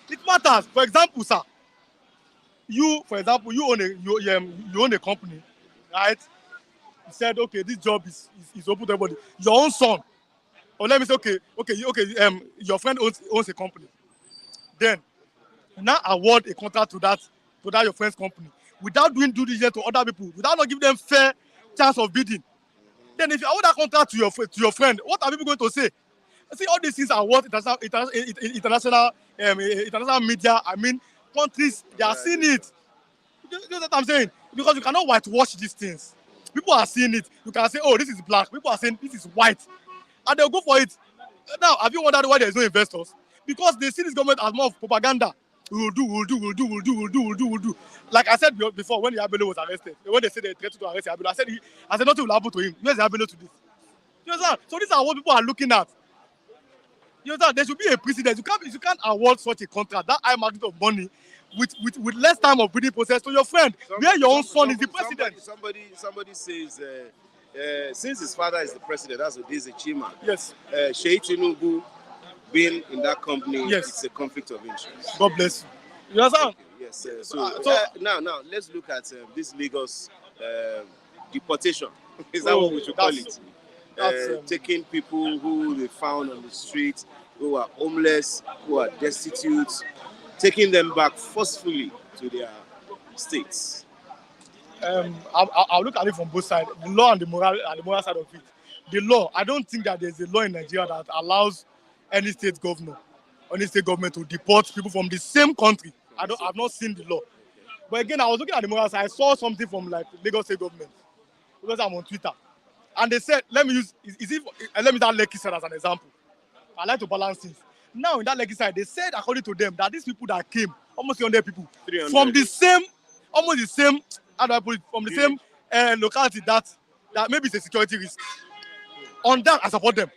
It matters. For example, sir, you own a company, right? You said, okay, this job is open to everybody. Your own son, or let me say, your friend owns a company. Then you now award a contract to that your friend's company without doing due diligence to other people, without not giving them fair chance of bidding. Then if you award that contract to your friend, what are people going to say? See, all these things are what international media, countries, they are seeing it. You know what I'm saying? Because you cannot whitewash these things. People are seeing it. You can say, oh, this is black. People are saying this is white. And they'll go for it. Now, have you wondered why there's no investors? Because they see this government as more of propaganda. We'll do. Like I said before, when Yabelo was arrested, when they said they threatened to arrest Yabelo, I said nothing will happen to him. Where's Yabelo to this? You understand? So these are what people are looking at. You understand? There should be a precedent. You can't award such a contract, that high magnitude of money, with less time of bidding process to your friend, where your own son is the president. Somebody says, since his father is the president, that's what this is a Chima. Yes. Sheyi Tinubu being in that company, yes, it's a conflict of interest. God bless you. You understand? Yes. Now let's look at this Lagos deportation. Is that what we should call it? Taking people who they found on the street, who are homeless, who are destitute, taking them back forcefully to their states. I'll look at it from both sides, the law and the moral side of it. The law, I don't think that there's a law in Nigeria that allows any state governor or any state government to deport people from the same country. I've not seen the law. But again, I was looking at the moral side. I saw something from like Lagos state government because I'm on Twitter, and they said, let me use that Lekki side as an example. I like to balance things. Now in that Lekki side, they said according to them that these people that came, almost 300 people, from the same, almost the same, how do I put it, from the same locality that maybe it's a security risk. On that, I support them.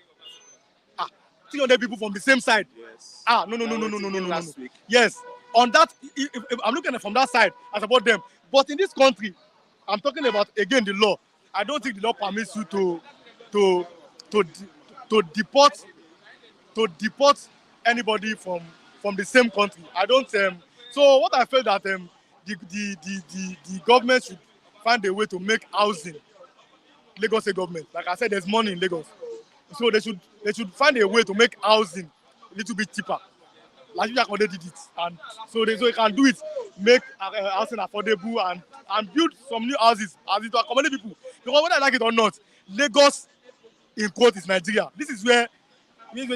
300 people from the same side. Yes. No. Yes. On that, if I'm looking at it from that side, I support them. But in this country, I'm talking about, again, the law. I don't think the law permits you to deport anybody from the same country. I don't. So what I felt that the government should find a way to make housing, Lagos State government. Like I said, there's money in Lagos, so they should find a way to make housing a little bit cheaper. Like you did it, and so they can do it, make housing affordable and build some new houses as it to accommodate people. Because whether I like it or not, Lagos, in quote, is Nigeria. This is where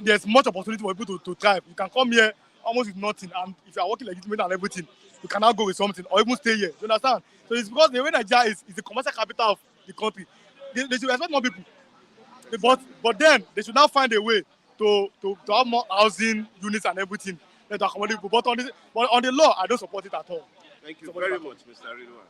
there's much opportunity for people to thrive. You can come here almost with nothing, and if you are working legitimate and everything, you cannot go with something or even stay here. You understand? So it's because the way Nigeria is the commercial capital of the country. They should expect more people. But then they should now find a way to have more housing units and everything to accommodate people. But on the law, I don't support it at all. Thank you very much, Mr. Ridwan.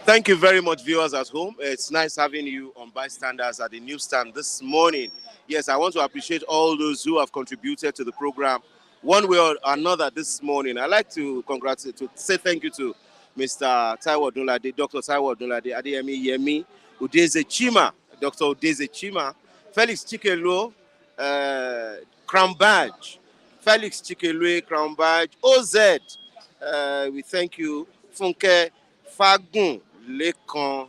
Thank you very much, viewers at home. It's nice having you on Bystanders at the newsstand this morning. Yes, I want to appreciate all those who have contributed to the program one way or another this morning. I'd like to congratulate, to say thank you to Mr. Taiwo Dunlade, Dr. Taiwo Dunlade, Adeyemi Yemi, Udeze Chima, Dr. Udeze Chima, Felix Chikelo, Crown Badge, Felix Chikelue, Crown Badge, OZ. We thank you, Funke Fagun Lekan.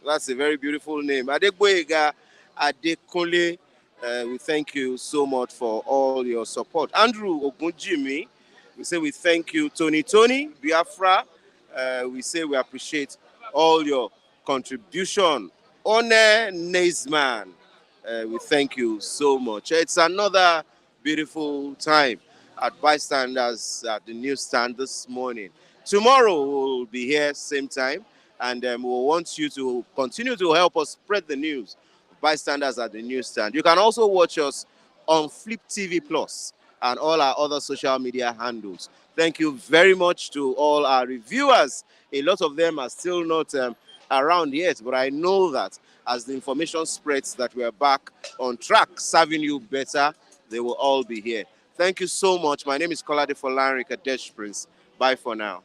That's a very beautiful name. Adegboyega Adekunle. We thank you so much for all your support. Andrew Ogunjimi, we say we thank you. Tony Biafra, we say we appreciate all your contribution. One Naisman, we thank you so much. It's another beautiful time at Bystanders at the newsstand this morning. Tomorrow we'll be here same time, and we'll want you to continue to help us spread the news. Bystanders at the newsstand. You can also watch us on Flip TV Plus and all our other social media handles. Thank you very much to all our reviewers. A lot of them are still not around yet, but I know that as the information spreads that we're back on track, serving you better, they will all be here. Thank you so much. My name is Kolade Folanri Kadesh Prince. Bye for now.